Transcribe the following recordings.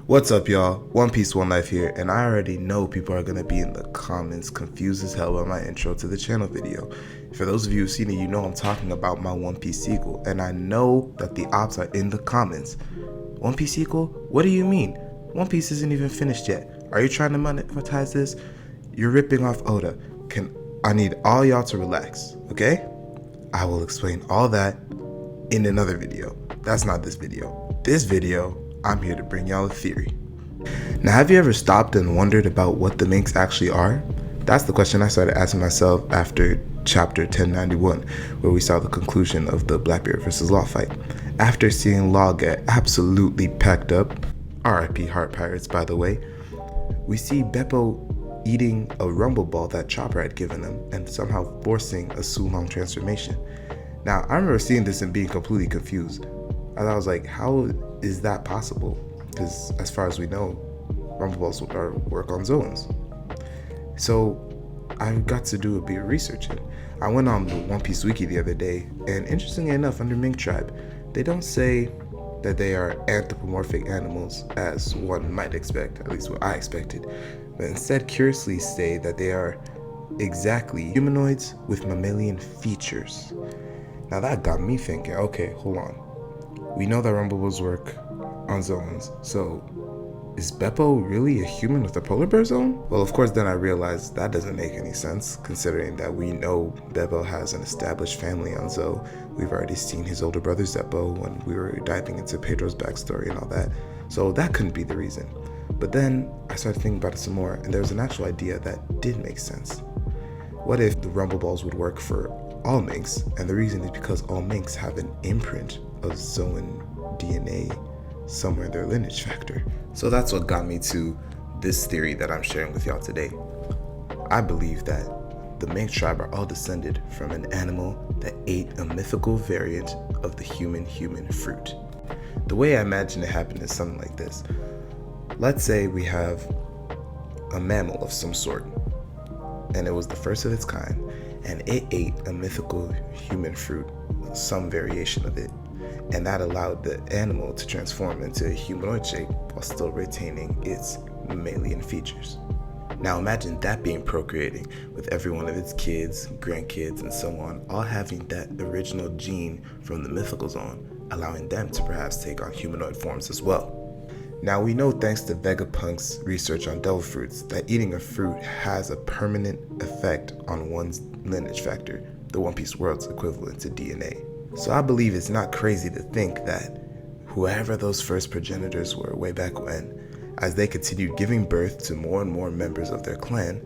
What's up, y'all? One Piece, One Life here, and I already know people are gonna be in the comments confused as hell by my intro to the channel video. For those of you who've seen it, you know I'm talking about my One Piece sequel, and I know that the ops are in the comments. One Piece sequel? What do you mean? One Piece isn't even finished yet. Are you trying to monetize this? You're ripping off Oda. I need all y'all to relax, okay? I will explain all that in another video. That's not this video. This video, I'm here to bring y'all a theory. Now, have you ever stopped and wondered about what the minks actually are? That's the question I started asking myself after chapter 1091, where we saw the conclusion of the Blackbeard versus Law fight. After seeing Law get absolutely packed up, RIP Heart Pirates by the way, we see Beppo eating a rumble ball that Chopper had given him and somehow forcing a Sulong transformation. Now, I remember seeing this and being completely confused. I was like, how is that possible? Because as far as we know, rumble balls work on zones. So I got to do a bit of researching. I went on the One Piece wiki the other day, and interestingly enough, under Mink Tribe, they don't say that they are anthropomorphic animals as one might expect, at least what I expected, but instead curiously say that they are exactly humanoids with mammalian features. Now that got me thinking, okay, hold on. We know that rumble balls work on zones, so is Beppo really a human with a polar bear zone? Well, of course, then I realized that doesn't make any sense, considering that we know Beppo has an established family on Zo. We've already seen his older brother Zeppo when we were diving into Pedro's backstory and all that, so that couldn't be the reason. But then I started thinking about it some more, and there was an actual idea that did make sense. What if the rumble balls would work for all minks, and the reason is because all minks have an imprint of Zoan DNA somewhere in their lineage factor. So that's what got me to this theory that I'm sharing with y'all today. I believe that the Mink tribe are all descended from an animal that ate a mythical variant of the human fruit. The way I imagine it happened is something like this. Let's say we have a mammal of some sort, and it was the first of its kind, and it ate a mythical human fruit, some variation of it, and that allowed the animal to transform into a humanoid shape while still retaining its mammalian features. Now imagine that being procreating with every one of its kids, grandkids, and so on, all having that original gene from the mythical zone, allowing them to perhaps take on humanoid forms as well. Now we know, thanks to Vegapunk's research on devil fruits, that eating a fruit has a permanent effect on one's lineage factor, the One Piece world's equivalent to DNA. So I believe it's not crazy to think that whoever those first progenitors were way back when, as they continued giving birth to more and more members of their clan,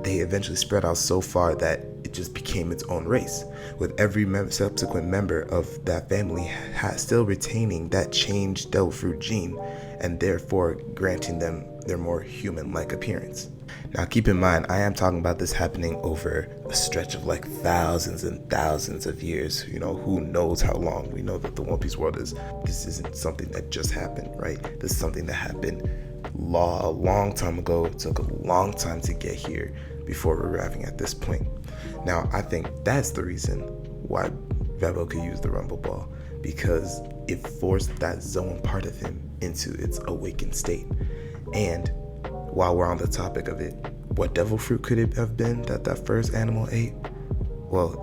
they eventually spread out so far that it just became its own race, with every subsequent member of that family still retaining that changed devil fruit gene, and therefore granting them their more human-like appearance. Now keep in mind, I am talking about this happening over a stretch of like thousands and thousands of years. Who knows how long. We know that the One Piece world this isn't something that just happened, right? This is something that happened a long time ago. It took a long time to get here before we're arriving at this point. Now I think that's the reason why Beppo could use the rumble ball, because it forced that zone part of him into its awakened state. And while we're on the topic of it, what devil fruit could it have been that first animal ate? Well,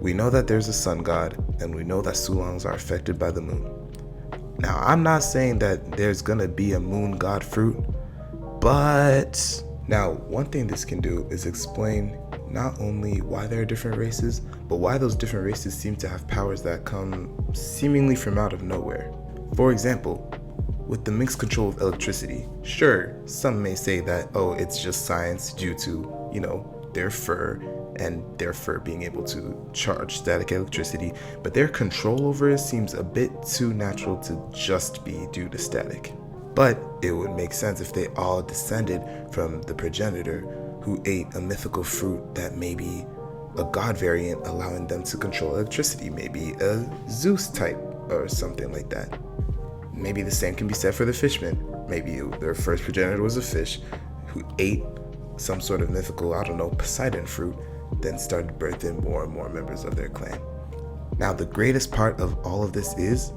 we know that there's a sun god, and we know that Sulongs are affected by the moon. Now, I'm not saying that there's gonna be a moon god fruit, but now one thing this can do is explain not only why there are different races, but why those different races seem to have powers that come seemingly from out of nowhere. For example, with the Minks' control of electricity, sure, some may say that, it's just science due to, their fur and their fur being able to charge static electricity, but their control over it seems a bit too natural to just be due to static. But it would make sense if they all descended from the progenitor who ate a mythical fruit that may be a god variant, allowing them to control electricity, maybe a Zeus type or something like that. Maybe the same can be said for the fishmen. Maybe their first progenitor was a fish who ate some sort of mythical, Poseidon fruit, then started birthing more and more members of their clan. Now, the greatest part of all of this is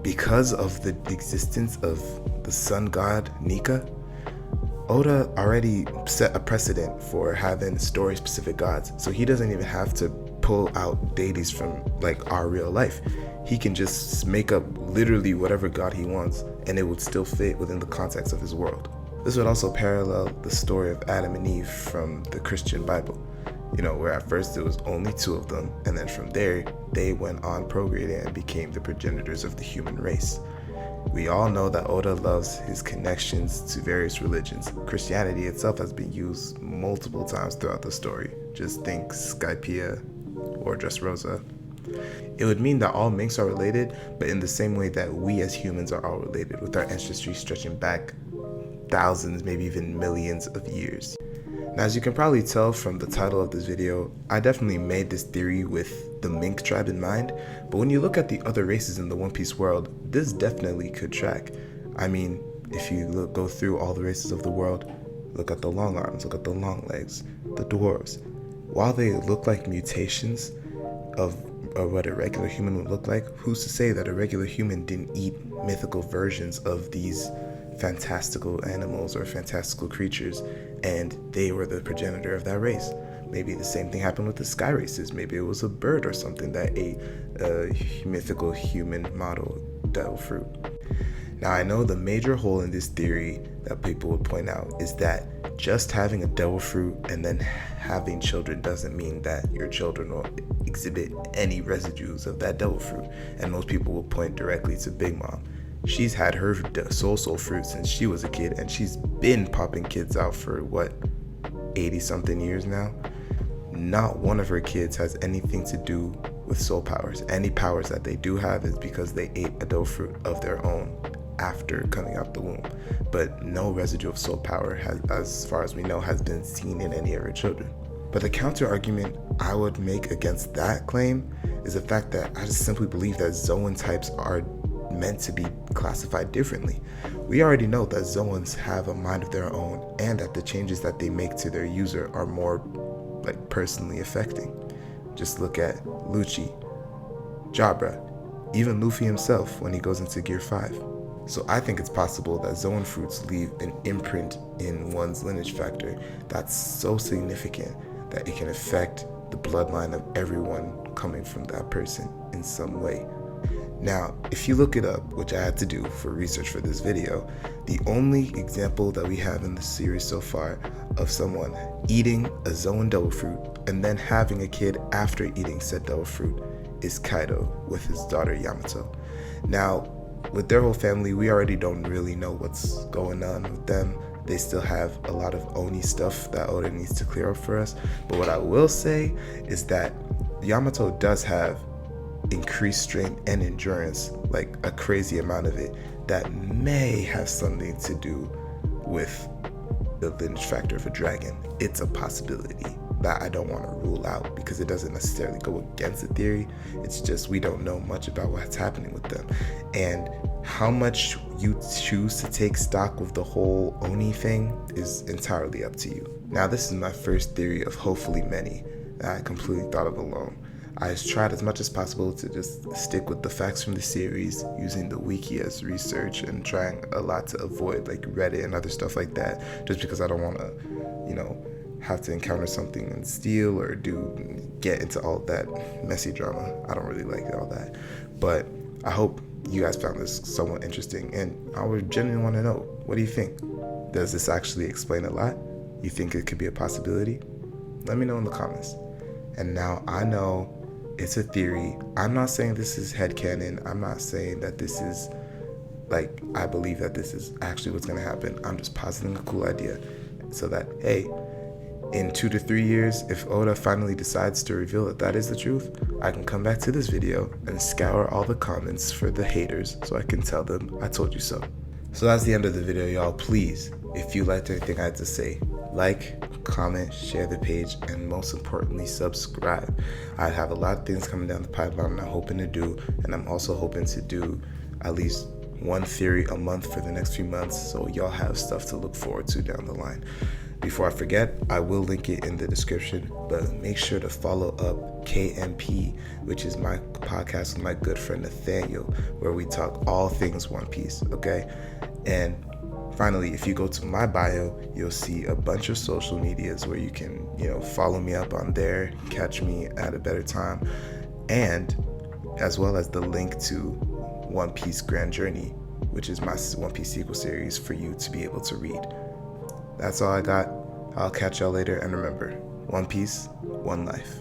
because of the existence of the sun god Nika, Oda already set a precedent for having story-specific gods, so he doesn't even have to pull out deities from like our real life. He can just make up literally whatever god he wants, and it would still fit within the context of his world. This would also parallel the story of Adam and Eve from the Christian Bible, where at first there was only 2 of them, and then from there they went on procreating and became the progenitors of the human race. We all know that Oda loves his connections to various religions. Christianity itself has been used multiple times throughout the story. Just think Skypiea or Dressrosa. It would mean that all minks are related, but in the same way that we as humans are all related, with our ancestry stretching back thousands, maybe even millions of years. Now, as you can probably tell from the title of this video, I definitely made this theory with the Mink tribe in mind, but when you look at the other races in the One Piece world, this definitely could track. I mean, if you go through all the races of the world, look at the long arms, look at the long legs, the dwarves. While they look like mutations of what a regular human would look like, who's to say that a regular human didn't eat mythical versions of these fantastical animals or fantastical creatures, and they were the progenitor of that race? Maybe the same thing happened with the sky races. Maybe it was a bird or something that ate a mythical human model devil fruit. Now, I know the major hole in this theory that people would point out is that just having a devil fruit and then having children doesn't mean that your children will exhibit any residues of that devil fruit. And most people will point directly to Big Mom. She's had her soul fruit since she was a kid, and she's been popping kids out for 80 something years now. Not one of her kids has anything to do with soul powers. Any powers that they do have is because they ate a devil fruit of their own after coming out the womb. But no residue of soul power, as far as we know, has been seen in any of her children. But the counter argument I would make against that claim is the fact that I just simply believe that Zoan types are meant to be classified differently. We already know that Zoans have a mind of their own, and that the changes that they make to their user are more personally affecting. Just look at Lucci, Jabra, even Luffy himself when he goes into Gear 5. So I think it's possible that Zoan fruits leave an imprint in one's lineage factor that's so significant that it can affect the bloodline of everyone coming from that person in some way. Now, if you look it up, which I had to do for research for this video, the only example that we have in the series so far of someone eating a Zoan devil fruit and then having a kid after eating said devil fruit is Kaido with his daughter Yamato. Now, with their whole family, we already don't really know what's going on with them. They still have a lot of Oni stuff that Oda needs to clear up for us. But what I will say is that Yamato does have increased strength and endurance, like a crazy amount of it, that may have something to do with the lineage factor of a dragon. It's a possibility that I don't want to rule out because it doesn't necessarily go against the theory. It's just we don't know much about what's happening with them, and how much you choose to take stock with the whole Oni thing is entirely up to you. Now, this is my first theory of hopefully many that I completely thought of alone. I tried as much as possible to just stick with the facts from the series, using the wiki as research and trying a lot to avoid Reddit and other stuff like that, just because I don't want to, have to encounter something and steal or get into all that messy drama. I don't really like all that. But I hope you guys found this somewhat interesting, and I would genuinely want to know, what do you think? Does this actually explain a lot? You think it could be a possibility? Let me know in the comments. And now I know it's a theory. I'm not saying this is headcanon. I'm not saying that this is I believe that this is actually what's going to happen. I'm just positing a cool idea so that, hey, in 2 to 3 years, if Oda finally decides to reveal that that is the truth, I can come back to this video and scour all the comments for the haters so I can tell them I told you so. So that's the end of the video, y'all. Please, if you liked anything I had to say, comment, share the page, and most importantly, subscribe. I have a lot of things coming down the pipeline I'm hoping to do, and I'm also hoping to do at least one theory a month for the next few months, so y'all have stuff to look forward to down the line. Before I forget, I will link it in the description, but make sure to follow up KMP, which is my podcast with my good friend Nathaniel, where we talk all things One Piece, okay? And finally, if you go to my bio, you'll see a bunch of social medias where you can, follow me up on there, catch me at a better time, and as well as the link to One Piece Grand Journey, which is my One Piece sequel series for you to be able to read. That's all I got. I'll catch y'all later, and remember, One Piece, one life.